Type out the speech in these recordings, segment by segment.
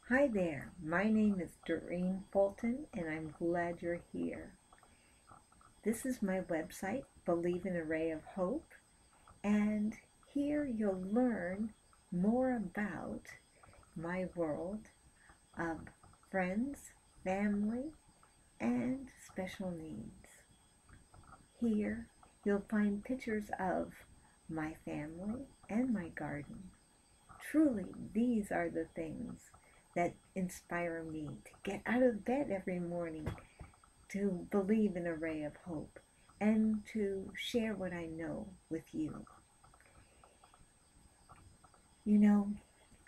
Hi there, my name is Doreen Fulton and I'm glad you're here. This is my website, Believe in a Ray of Hope, and here you'll learn more about my world of friends, family, and special needs. Here you'll find pictures of my family and my garden. Truly, these are the things that inspire me to get out of bed every morning, to believe in a ray of hope, and to share what I know with you. You know,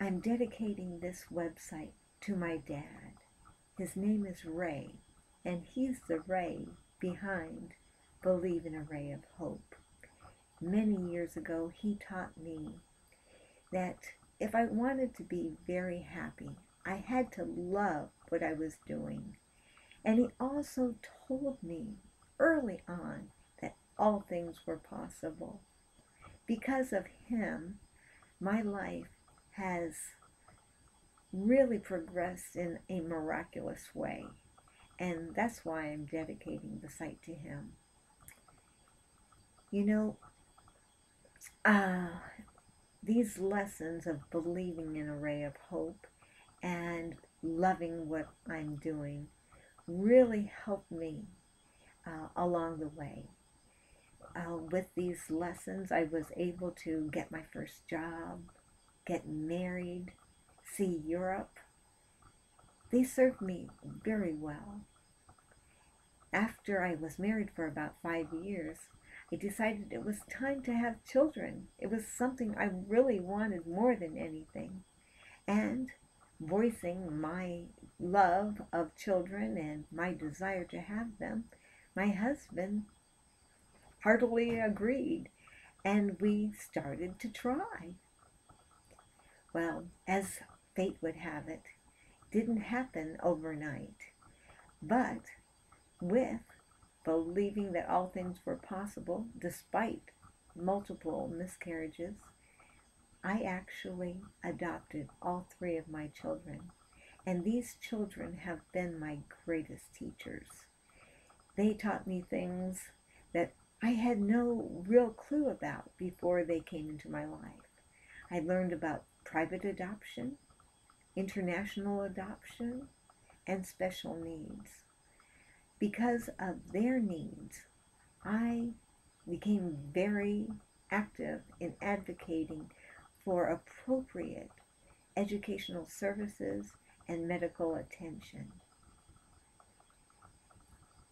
I'm dedicating this website to my dad. His name is Ray, and he's the Ray behind Believe in a Ray of Hope. Many years ago, he taught me that if I wanted to be very happy, I had to love what I was doing. And he also told me early on that all things were possible. Because of him, my life has really progressed in a miraculous way. And that's why I'm dedicating the site to him. You know, uh, these lessons of believing in a ray of hope and loving what I'm doing really helped me along the way. With these lessons, I was able to get my first job, get married, see Europe. They served me very well. After I was married for about 5 years, I decided it was time to have children. It was something I really wanted more than anything. And voicing my love of children and my desire to have them, my husband heartily agreed, and we started to try. Well, as fate would have it, didn't happen overnight, but with believing that all things were possible, despite multiple miscarriages, I actually adopted all three of my children. And these children have been my greatest teachers. They taught me things that I had no real clue about before they came into my life. I learned about private adoption, international adoption, and special needs. Because of their needs, I became very active in advocating for appropriate educational services and medical attention.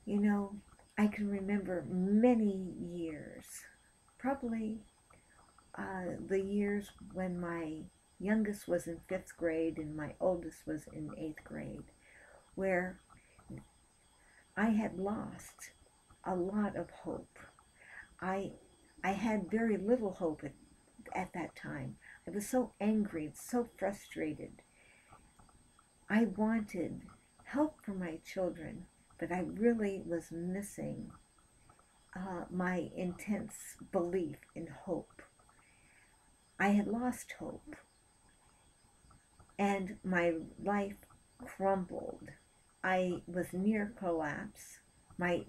You know, I can remember many years, probably the years when my youngest was in 5th grade and my oldest was in 8th grade, where I had lost a lot of hope. I, I had very little hope at that time. I was so angry and so frustrated. I wanted help for my children, but I really was missing my intense belief in hope. I had lost hope, and my life crumbled. I was near collapse. My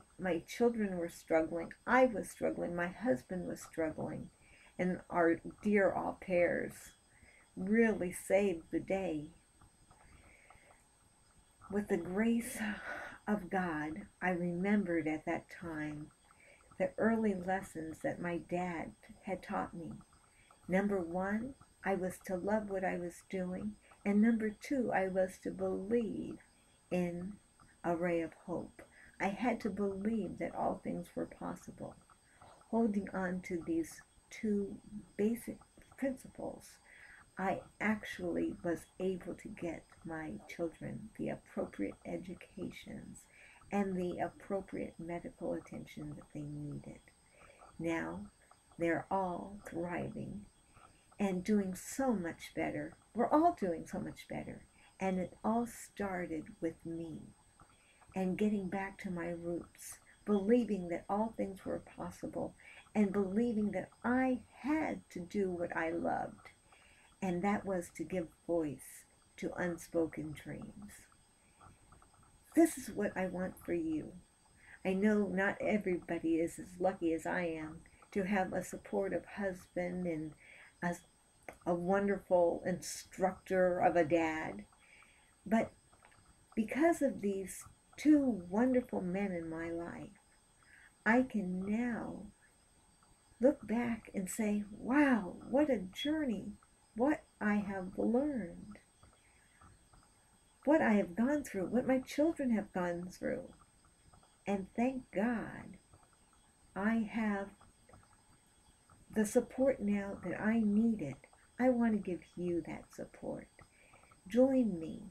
children were struggling. I was struggling. My husband was struggling. And our dear au pairs really saved the day. With the grace of God, I remembered at that time the early lessons that my dad had taught me. Number one, I was to love what I was doing. And number two, I was to believe in a ray of hope. I had to believe that all things were possible. Holding on to these two basic principles, I actually was able to get my children the appropriate educations and the appropriate medical attention that they needed. Now, they're all thriving and doing so much better. We're all doing so much better. And it all started with me and getting back to my roots, believing that all things were possible and believing that I had to do what I loved. And that was to give voice to unspoken dreams. This is what I want for you. I know not everybody is as lucky as I am to have a supportive husband and a wonderful instructor of a dad. But because of these two wonderful men in my life, I can now look back and say, wow, what a journey, what I have learned, what I have gone through, what my children have gone through. And thank God I have the support now that I needed. I want to give you that support. Join me.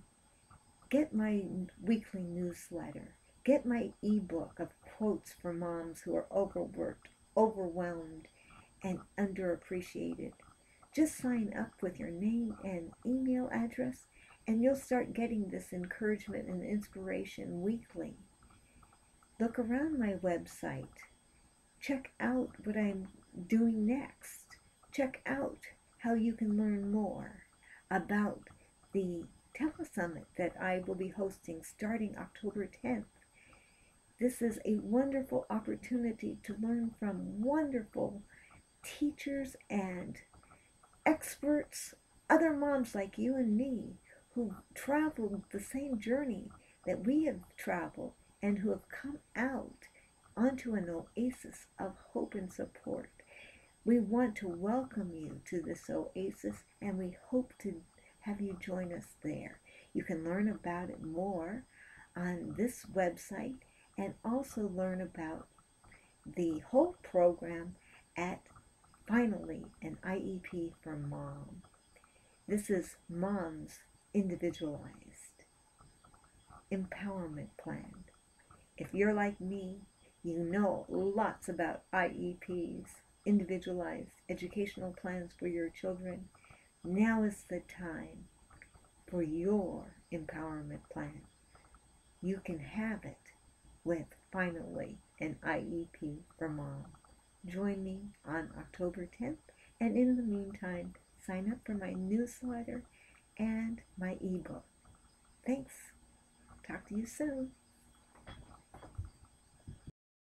Get my weekly newsletter. Get my ebook of quotes for moms who are overworked, overwhelmed, and underappreciated. Just sign up with your name and email address, and you'll start getting this encouragement and inspiration weekly. Look around my website. Check out what I'm doing next. Check out how you can learn more about the telesummit that I will be hosting starting October 10th. This is a wonderful opportunity to learn from wonderful teachers and experts, other moms like you and me who traveled the same journey that we have traveled and who have come out onto an oasis of hope and support. We want to welcome you to this oasis, and we hope to have you join us there. You can learn about it more on this website and also learn about the whole program at Finally an IEP for Mom. This is Mom's individualized empowerment plan. If you're like me, you know lots about IEPs, individualized educational plans for your children. Now is the time for your empowerment plan. You can have it with Finally an IEP for Mom. Join me on October 10th, and in the meantime, sign up for my newsletter and my ebook. Thanks. Talk to you soon.